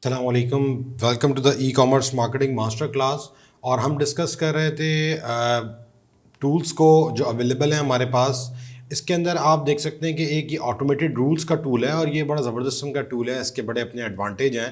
अस्सलाम वालेकुम, welcome to the e commerce marketing master class. और हम डिस्कस कर रहे थे टूल्स को जो अवेलेबल हैं हमारे पास। इसके अंदर आप देख सकते हैं कि एक ये ऑटोमेटेड रूल्स का टूल है और ये बड़ा ज़बरदस्त किस्म का टूल है। इसके बड़े अपने एडवांटेज हैं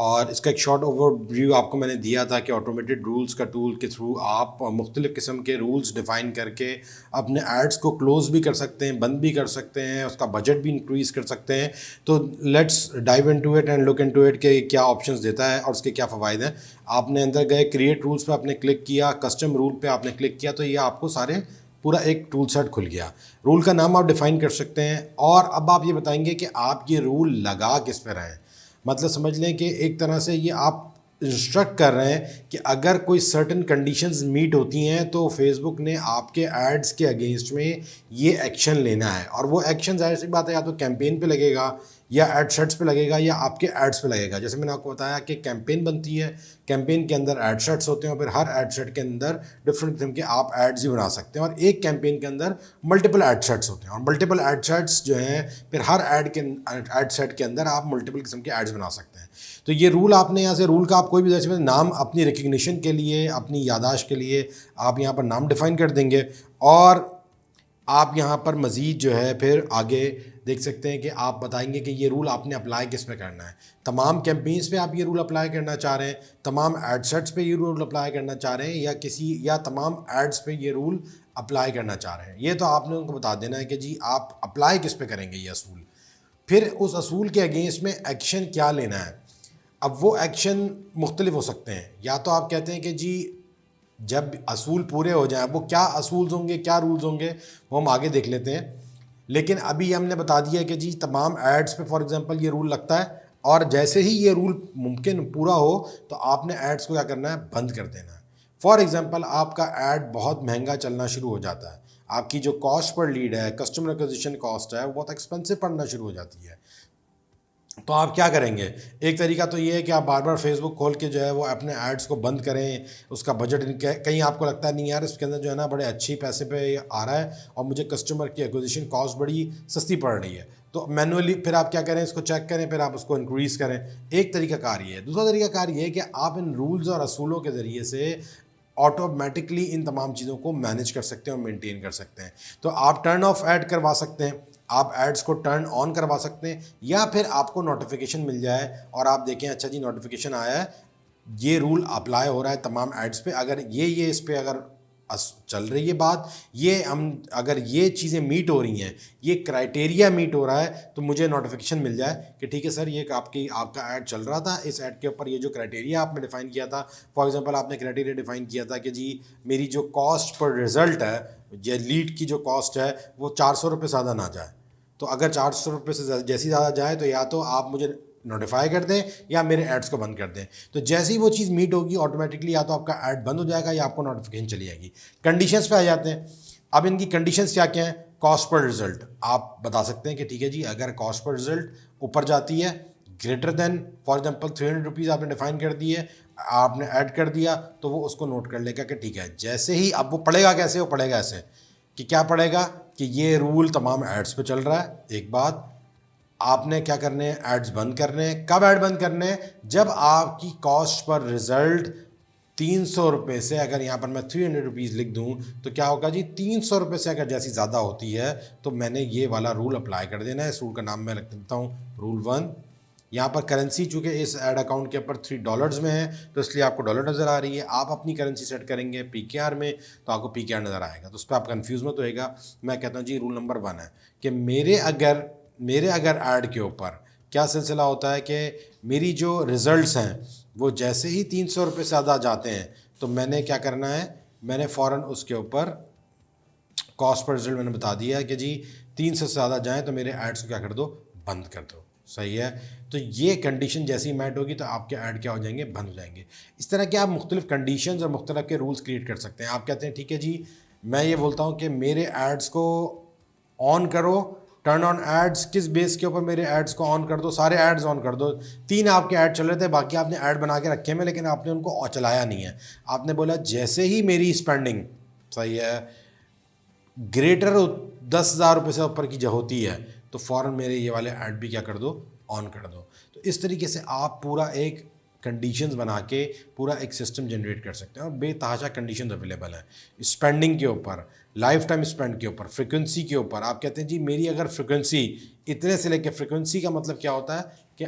और इसका एक शॉर्ट ओवरव्यू आपको मैंने दिया था कि ऑटोमेटेड रूल्स का टूल के थ्रू आप मुख्तलिफ़ किस्म के रूल्स डिफ़ाइन करके अपने एड्स को क्लोज़ भी कर सकते हैं, बंद भी कर सकते हैं, उसका बजट भी इंक्रीज़ कर सकते हैं। तो let's dive into it and look into it कि क्या ऑप्शंस देता है और उसके क्या फ़वाइद हैं। आपने अंदर गए, क्रिएट रूल्स पे आपने क्लिक किया, कस्टम रूल पे आपने क्लिक किया, तो ये आपको सारे पूरा एक टूल सेट खुल गया। रूल का नाम आप डिफ़ाइन कर सकते हैं और अब आप ये बताएंगे कि आप ये रूल लगा किस पे रहे हैं। मतलब समझ लें कि एक तरह से ये आप इंस्ट्रक्ट कर रहे हैं कि अगर कोई सर्टेन कंडीशंस मीट होती हैं तो फेसबुक ने आपके एड्स के अगेंस्ट में ये एक्शन लेना है। और वो एक्शन ज़ाहिर सी बात है या तो कैंपेन पे लगेगा या एड सेट्स पे लगेगा या आपके एड्स पे लगेगा। जैसे मैंने आपको बताया कि कैंपेन बनती है, कैंपेन के अंदर एड सेट्स होते हैं और फिर हर एड सेट के अंदर डिफरेंट किस्म के आप एड्स ही बना सकते हैं और एक कैंपेन के अंदर मल्टीपल एड सेट्स होते हैं और मल्टीपल एड सेट्स जो हैं फिर हर एड सेट के अंदर आप मल्टीपल किस्म के एड्स बना सकते हैं। तो ये रूल आपने यहाँ से रूल का आप कोई भी जैसे नाम अपनी रिकग्निशन के लिए, अपनी यादाश्त के लिए आप यहाँ पर नाम डिफ़ाइन कर देंगे और आप यहाँ पर मज़ीद जो है फिर आगे देख सकते हैं कि आप बताएंगे कि ये रूल आपने अप्लाई किस पे करना है। तमाम कैंपेन्स पे आप ये रूल अप्लाई करना चाह रहे हैं, तमाम एड सेट्स पे ये रूल अप्लाई करना चाह रहे हैं या तमाम एड्स पे ये रूल अप्लाई करना चाह रहे हैं। ये तो आपने उनको बता देना है कि जी आप अप्लाई किस पे करेंगे ये असूल। फिर उस असूल के अगेंस्ट में एक्शन क्या लेना है। अब वो एक्शन मुख्तलिफ हो सकते हैं। या तो आप कहते हैं कि जी जब असूल पूरे हो जाएं, वो क्या असूल होंगे, क्या रूल्स होंगे, वो हम आगे देख लेते हैं। लेकिन अभी हमने बता दिया कि जी तमाम एड्स पे फॉर एग्जांपल ये रूल लगता है और जैसे ही ये रूल मुमकिन पूरा हो तो आपने एड्स को क्या करना है, बंद कर देना है। फॉर एग्जांपल आपका ऐड बहुत महंगा चलना शुरू हो जाता है, आपकी जो कॉस्ट पर लीड है, कस्टमर एक्विजिशन कॉस्ट है, वो बहुत एक्सपेंसिव पड़ना शुरू हो जाती है। तो आप क्या करेंगे? एक तरीका तो ये है कि आप बार बार फेसबुक खोल के जो है वो अपने एड्स को बंद करें। उसका बजट कहीं आपको लगता है नहीं यार इसके अंदर जो है ना बड़े अच्छी पैसे पे आ रहा है और मुझे कस्टमर की एक्विजिशन कॉस्ट बड़ी सस्ती पड़ रही है, तो मैनुअली फिर आप क्या करें, इसको चेक करें, फिर आप उसको इंक्रीज़ करें। एक तरीका कार ये है। दूसरा तरीका कार ये है कि आप इन रूल्स और असूलों के ज़रिए से ऑटोमेटिकली इन तमाम चीज़ों को मैनेज कर सकते हैं और मेंटेन कर सकते हैं। तो आप टर्न ऑफ ऐड करवा सकते हैं, आप एड्स को टर्न ऑन करवा सकते हैं, या फिर आपको नोटिफिकेशन मिल जाए और आप देखें अच्छा जी नोटिफिकेशन आया है, ये रूल अप्लाई हो रहा है तमाम एड्स पे। अगर ये इस पे अगर चल रही है बात, ये हम अगर ये चीज़ें मीट हो रही हैं, ये क्राइटेरिया मीट हो रहा है, तो मुझे नोटिफिकेशन मिल जाए कि ठीक है सर ये आपका ऐड चल रहा था, इस ऐड के ऊपर ये जो क्राइटेरिया आपने डिफ़ाइन किया था। फॉर एग्जांपल आपने क्राइटेरिया डिफ़ाइन किया था कि जी मेरी जो कॉस्ट पर रिज़ल्ट है, ये लीड की जो कॉस्ट है वो 400 रुपये ज़्यादा ना जाए। तो अगर 400 रुपये से जैसी ज़्यादा जाए तो या तो आप मुझे नोटिफाई कर दें या मेरे एड्स को बंद कर दें। तो जैसे ही वो चीज़ मीट होगी ऑटोमेटिकली या तो आपका ऐड बंद हो जाएगा या आपको नोटिफिकेशन चली जाएगी। कंडीशंस पे आ जाते हैं। अब इनकी कंडीशंस क्या क्या हैं? कॉस्ट पर रिजल्ट आप बता सकते हैं कि ठीक है जी अगर कॉस्ट पर रिजल्ट ऊपर जाती है greater than for example 300 rupees आपने डिफाइन कर दिए, आपने ऐड कर दिया, तो वो उसको नोट कर लेगा कि ठीक है। जैसे ही अब वो पढ़ेगा कैसे, वो पढ़ेगा ऐसे कि क्या पढ़ेगा कि ये रूल तमाम एड्स पे चल रहा है। एक बात आपने क्या करने हैं, एड्स बंद करने हैं। कब ऐड बंद करने हैं? जब आपकी कॉस्ट पर रिजल्ट 300 रुपये से, अगर यहाँ पर मैं 300 रुपीज़ लिख दूँ तो क्या होगा जी, 300 रुपये से अगर जैसी ज़्यादा होती है तो मैंने ये वाला रूल अप्लाई कर देना है। इस रूल का नाम मैं रख देता हूँ रूल 1। यहाँ पर करेंसी चूँकि इस ऐड अकाउंट के ऊपर $3 में है तो इसलिए आपको डॉलर नज़र आ रही है। आप अपनी करेंसी सेट करेंगे PKR में तो आपको PKR नज़र आएगा, तो उस पर आप कन्फ्यूज़ मत होएगा। मैं कहता हूँ जी रूल नंबर 1 है कि मेरे अगर ऐड के ऊपर क्या सिलसिला होता है कि मेरी जो रिज़ल्ट्स हैं वो जैसे ही 300 रुपये से ज़्यादा जाते हैं तो मैंने क्या करना है, मैंने फ़ौरन उसके ऊपर कॉस्ट पर रिजल्ट मैंने बता दिया है कि जी 300 से ज़्यादा जाएँ तो मेरे एड्स को क्या कर दो, बंद कर दो। सही है। तो ये कंडीशन जैसी ही मैट होगी तो आपके ऐड क्या हो जाएंगे, बंद हो जाएंगे। इस तरह के आप मुख्तलिफ कंडीशंस और मुख्तलिफ के रूल्स क्रिएट कर सकते हैं। आप कहते हैं ठीक है जी मैं ये बोलता हूँ कि मेरे एड्स को ऑन करो, टर्न ऑन एड्स, किस बेस के ऊपर मेरे एड्स को ऑन कर दो, सारे एड्स ऑन कर दो। 3 आपके ऐड चल रहे थे, बाकी आपने ऐड बना के रखे में लेकिन आपने उनको चलाया नहीं है। आपने बोला जैसे ही मेरी स्पेंडिंग, सही है, ग्रेटर 10,000 रुपये से ऊपर की जो होती है तो फ़ौरन मेरे ये वाले ऐड भी क्या कर दो, ऑन कर दो। तो इस तरीके से आप पूरा एक कंडीशंस बना के पूरा एक सिस्टम जनरेट कर सकते हैं और बेतहाशा कंडीशंस अवेलेबल हैं स्पेंडिंग के ऊपर, लाइफ टाइम स्पेंड के ऊपर, फ्रिक्वेंसी के ऊपर। आप कहते हैं जी मेरी अगर फ्रिक्वेंसी इतने से लेकर, फ्रिक्वेंसी का मतलब क्या होता है कि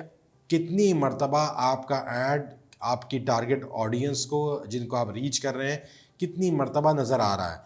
कितनी मर्तबा आपका ऐड आपकी टारगेट ऑडियंस को जिनको आप रीच कर रहे हैं कितनी मर्तबा नज़र आ रहा है।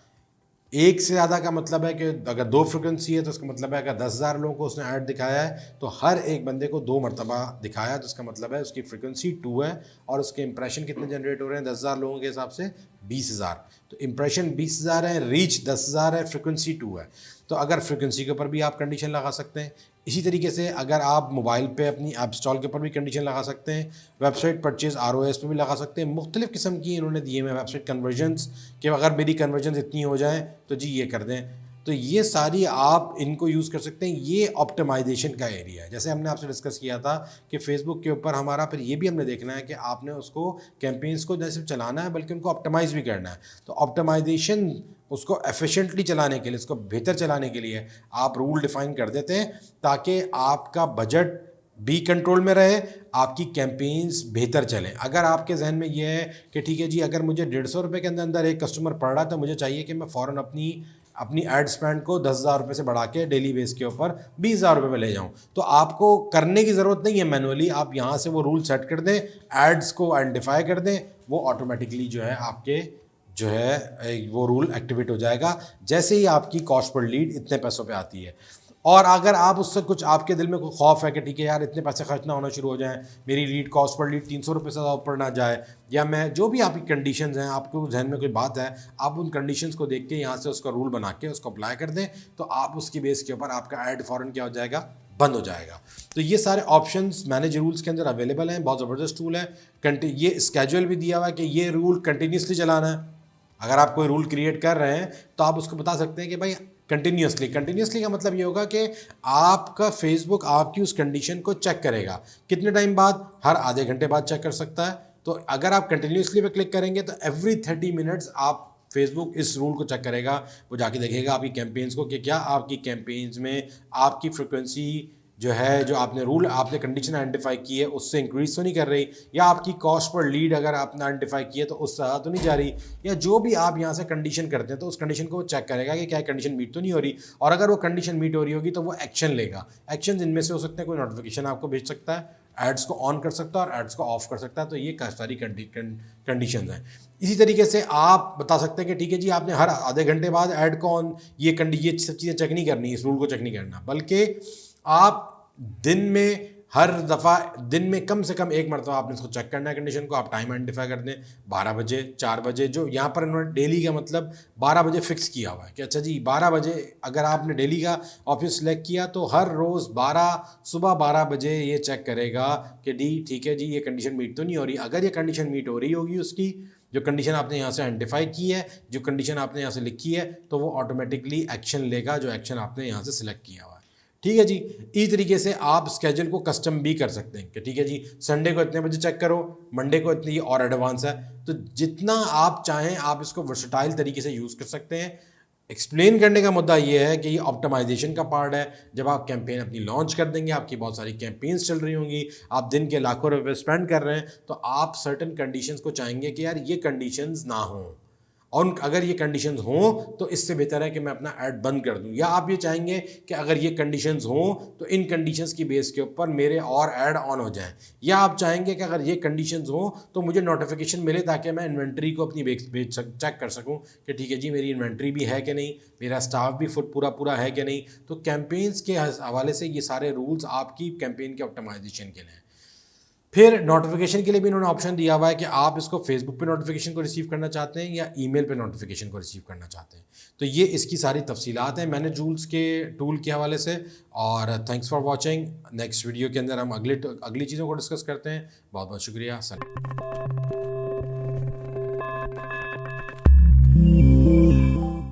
एक से ज़्यादा का मतलब है कि अगर 2 फ्रिक्वेंसी है तो उसका मतलब है अगर 10,000 लोगों को उसने ऐड दिखाया है तो हर एक बंदे को 2 मरतबा दिखाया, तो उसका मतलब है उसकी फ्रिक्वेंसी 2 है और उसके इंप्रेशन कितने जनरेट हो रहे हैं 10,000 लोगों के हिसाब से 20,000। तो इंप्रेशन 20,000 है, रीच 10,000 है, फ्रिक्वेंसी 2 है। तो अगर फ्रिक्वेंसी के ऊपर भी आप कंडीशन लगा सकते हैं। इसी तरीके से अगर आप मोबाइल पे अपनी ऐप इंस्टॉल के ऊपर भी कंडीशन लगा सकते हैं, वेबसाइट परचेज ROS पे भी लगा सकते हैं। मुख्तलिफ़ किस्म की इन्होंने दिए हुए वेबसाइट कन्वर्जन्स कि अगर मेरी कन्वर्जन्स इतनी हो जाएँ तो जी ये कर दें। तो ये सारी आप इनको यूज़ कर सकते हैं। ये ऑप्टिमाइजेशन का एरिया है। जैसे हमने आपसे डिस्कस किया था कि फेसबुक के ऊपर हमारा फिर ये भी हमने देखना है कि आपने उसको कैंपेन्स को न सिर्फ चलाना है बल्कि उनको ऑप्टिमाइज़ भी करना है। तो ऑप्टिमाइजेशन उसको एफिशिएंटली चलाने के लिए, उसको बेहतर चलाने के लिए आप रूल डिफ़ाइन कर देते हैं ताकि आपका बजट भी कंट्रोल में रहे, आपकी कैंपेन्स बेहतर चलें। अगर आपके जहन में ये है कि ठीक है जी अगर मुझे 150 रुपये के अंदर अंदर एक कस्टमर पड़ रहा है तो मुझे चाहिए कि मैं फ़ौरन अपनी एड स्पेंड को 10,000 रुपये से बढ़ा के डेली बेस के ऊपर 20,000 रुपये में ले जाऊँ, तो आपको करने की ज़रूरत नहीं है मैनुअली। आप यहाँ से वो रूल सेट कर दें, एड्स को आइडेंटिफाई कर दें, वो ऑटोमेटिकली जो है आपके जो है वो रूल एक्टिवेट हो जाएगा जैसे ही आपकी कॉस्ट पर लीड इतने पैसों पे आती है। और अगर आप उससे कुछ आपके दिल में कोई खौफ है कि ठीक है यार इतने पैसे खर्च ना होना शुरू हो जाएं, मेरी लीड कॉस्ट पर लीड 300 रुपये से ऊपर ना जाए, या मैं जो भी आपकी कंडीशंस हैं, आपको जहन में कोई बात है, आप उन कंडीशंस को देख के यहाँ से उसका रूल बना के उसको अप्लाई कर दें, तो आप उसकी बेस के ऊपर आपका ऐड फ़ौरन क्या हो जाएगा, बंद हो जाएगा। तो ये सारे ऑप्शंस मैनेज रूल्स के अंदर अवेलेबल हैं। बहुत ज़बरदस्त टूल है। ये स्केड्यूल भी दिया हुआ है कि ये रूल कंटिन्यूसली चलाना है। अगर आप कोई रूल क्रिएट कर रहे हैं तो आप उसको बता सकते हैं कि भाई कंटिन्यूसली का मतलब ये होगा कि आपका फेसबुक आपकी उस कंडीशन को चेक करेगा कितने टाइम बाद, हर आधे घंटे बाद चेक कर सकता है। तो अगर आप कंटिन्यूसली पे क्लिक करेंगे तो एवरी 30 मिनट्स आप फेसबुक इस रूल को चेक करेगा, वो जाके देखेगा आपकी कैंपेन्स को कि क्या आपकी कैंपेन्स में आपकी फ्रिक्वेंसी जो है, जो आपने रूल आपने कंडीशन आइडेंटिफाई की है उससे इंक्रीज तो नहीं कर रही, या आपकी कॉस्ट पर लीड अगर आपने आइडेंटिफाई की है तो उससे ज़्यादा तो नहीं जा रही, या जो भी आप यहाँ से कंडीशन करते हैं तो उस कंडीशन को वो चेक करेगा कि क्या कंडीशन मीट तो नहीं हो रही। और अगर वो कंडीशन मीट हो रही होगी तो वो एक्शन लेगा। एक्शन इनमें से हो सकते हैं कोई नोटिफिकेशन आपको भेज सकता है, एड्स को ऑन कर सकता है और एड्स को ऑफ कर सकता है। तो ये सारी कंडीशन हैं। इसी तरीके से आप बता सकते हैं कि ठीक है जी आपने हर आधे घंटे बाद ऐड को ऑन, ये सब चीज़ें चेक नहीं करनी, इस रूल को चेक नहीं करना, बल्कि आप दिन में कम से कम एक मरतबा आपने इसको चेक करना है कंडीशन को। आप टाइम आइडेंटिफाई कर दें 12 बजे, 4 बजे, जो यहाँ पर इन्होंने डेली का मतलब 12 बजे फिक्स किया हुआ है कि अच्छा जी 12 बजे अगर आपने डेली का ऑफिस सेलेक्ट किया तो हर रोज़ सुबह 12 बजे ये चेक करेगा कि ठीक है जी ये कंडीशन मीट तो नहीं हो रही। अगर ये कंडीशन मीट हो रही होगी, उसकी जो कंडीशन आपने यहाँ से आइडेंटिफाई की है, जो कंडीशन आपने यहाँ से लिखी है, तो वो ऑटोमेटिकली एक्शन लेगा जो एक्शन आपने यहाँ से सिलेक्ट किया हुआ है। ठीक है जी। इस तरीके से आप स्केड्यूल को कस्टम भी कर सकते हैं कि ठीक है जी संडे को इतने बजे चेक करो, मंडे को इतनी, और एडवांस है। तो जितना आप चाहें आप इसको वर्सटाइल तरीके से यूज़ कर सकते हैं। एक्सप्लेन करने का मुद्दा ये है कि ये ऑप्टिमाइजेशन का पार्ट है। जब आप कैंपेन अपनी लॉन्च कर देंगे, आपकी बहुत सारी कैंपेन्स चल रही होंगी, आप दिन के लाखों रुपए स्पेंड कर रहे हैं, तो आप सर्टन कंडीशंस को चाहेंगे कि यार ये कंडीशंस ना हों, और अगर ये कंडीशंस हों तो इससे बेहतर है कि मैं अपना ऐड बंद कर दूं। या आप ये चाहेंगे कि अगर ये कंडीशंस हों तो इन कंडीशंस की बेस के ऊपर मेरे और ऐड ऑन हो जाएं। या आप चाहेंगे कि अगर ये कंडीशंस हों तो मुझे नोटिफिकेशन मिले ताकि मैं इन्वेंट्री को अपनी चेक कर सकूं कि ठीक है जी मेरी इन्वेंट्री भी है कि नहीं, मेरा स्टाफ भी पूरा है कि नहीं। तो कैंपेन्स के हवाले से ये सारे रूल्स आपकी कैंपेन के ऑप्टिमाइजेशन के लिए हैं। फिर नोटिफिकेशन के लिए भी इन्होंने ऑप्शन दिया हुआ है कि आप इसको फेसबुक पे नोटिफिकेशन को रिसीव करना चाहते हैं या ईमेल पे नोटिफिकेशन को रिसीव करना चाहते हैं। तो ये इसकी सारी तफसीलात हैं मैनेज रूल्स के टूल के हवाले से। और thanks for watching. Next video के अंदर हम अगली चीज़ों को डिस्कस करते हैं। बहुत बहुत शुक्रिया।